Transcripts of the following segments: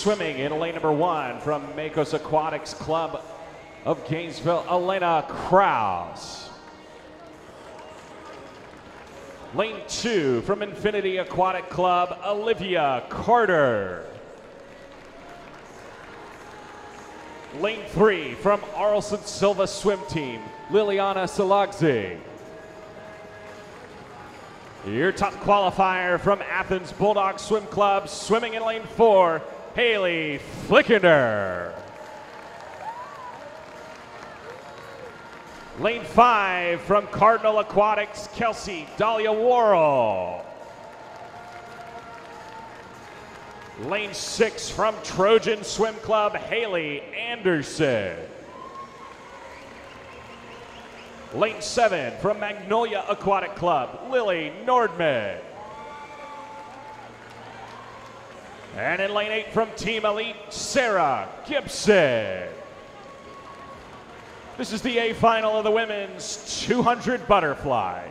swimming in lane number 1 from Makos Aquatics Club of Gainesville, Elena Krause. Lane 2 from Infinity Aquatic Club, Olivia Carter. Lane 3 from Arlson Silva Swim Team, Liliana Salagzi. Your top qualifier from Athens Bulldog Swim Club, swimming in lane 4, Haley Flickender. Lane 5 from Cardinal Aquatics, Kelsey Dahlia Worrell. Lane 6 from Trojan Swim Club, Haley Anderson. Lane 7 from Magnolia Aquatic Club, Lily Nordman. And in lane 8 from Team Elite, Sarah Gibson. This is the A final of the women's 200 butterfly.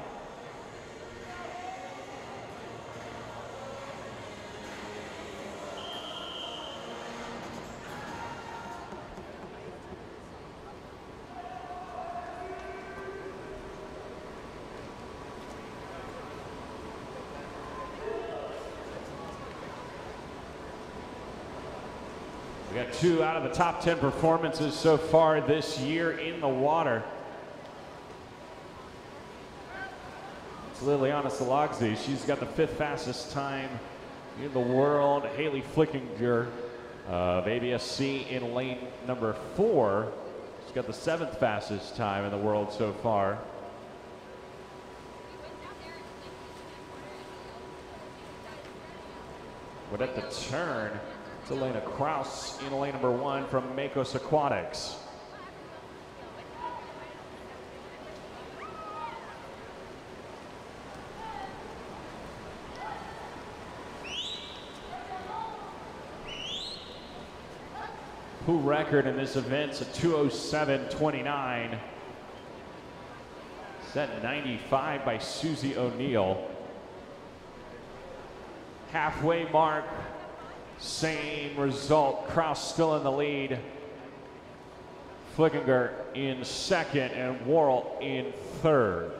We got 2 out of the top 10 performances so far this year in the water. It's Liliana Salagzi. She's got the 5th fastest time in the world. Haley Flickinger of ABSC in lane number 4. She's got the 7th fastest time in the world so far. But at the turn, it's Elena Krause in lane number 1 from Makos Aquatics. Pool record in this event's a 2:07.29. Set 95 by Susie O'Neill. Halfway mark. Same result. Krause still in the lead. Flickinger in 2nd and Worrell in 3rd.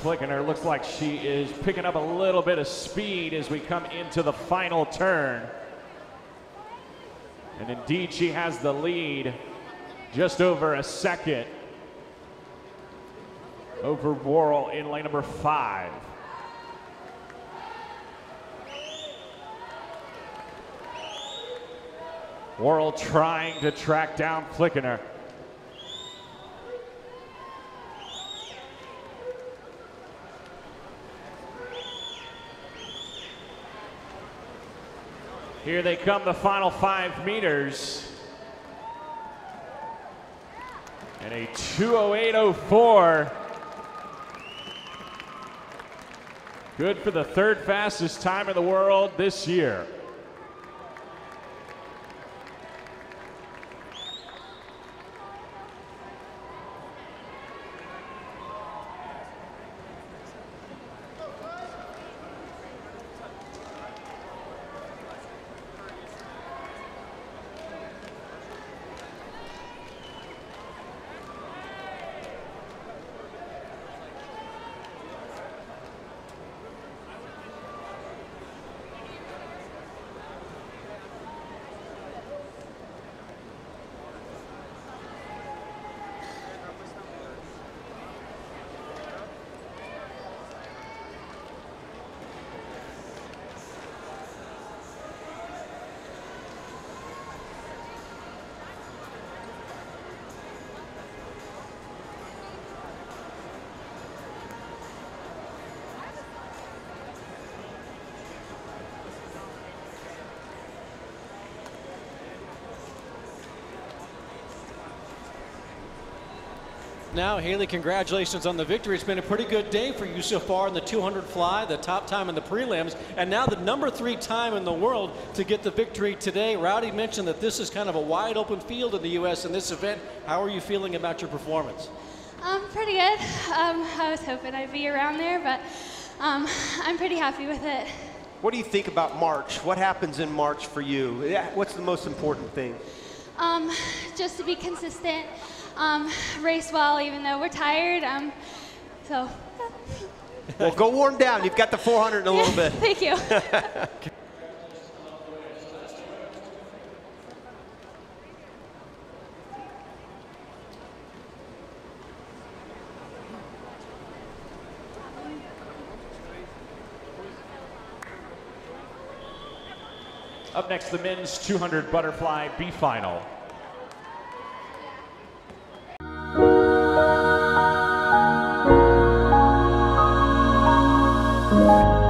Flickinger looks like she is picking up a little bit of speed as we come into the final turn. And indeed, she has the lead just over a second over Worrell in lane number 5. Worrell trying to track down Flickinger. Here they come, the final 5 meters. And a 2:08.04. Good for the 3rd fastest time in the world this year. now. Haley, congratulations on the victory. It's been a pretty good day for you so far in the 200 fly, the top time in the prelims, and now the #3 time in the world to get the victory today. Rowdy mentioned that this is kind of a wide open field in the U.S. in this event. How are you feeling about your performance? Pretty good. I was hoping I'd be around there, but I'm pretty happy with it. What do you think about March? What happens in March for you? What's the most important thing? Just to be consistent, race well even though we're tired. So. Well, go warm down. You've got the 400 in a little bit. Thank you. Up next, the men's 200 butterfly B final. Thank you.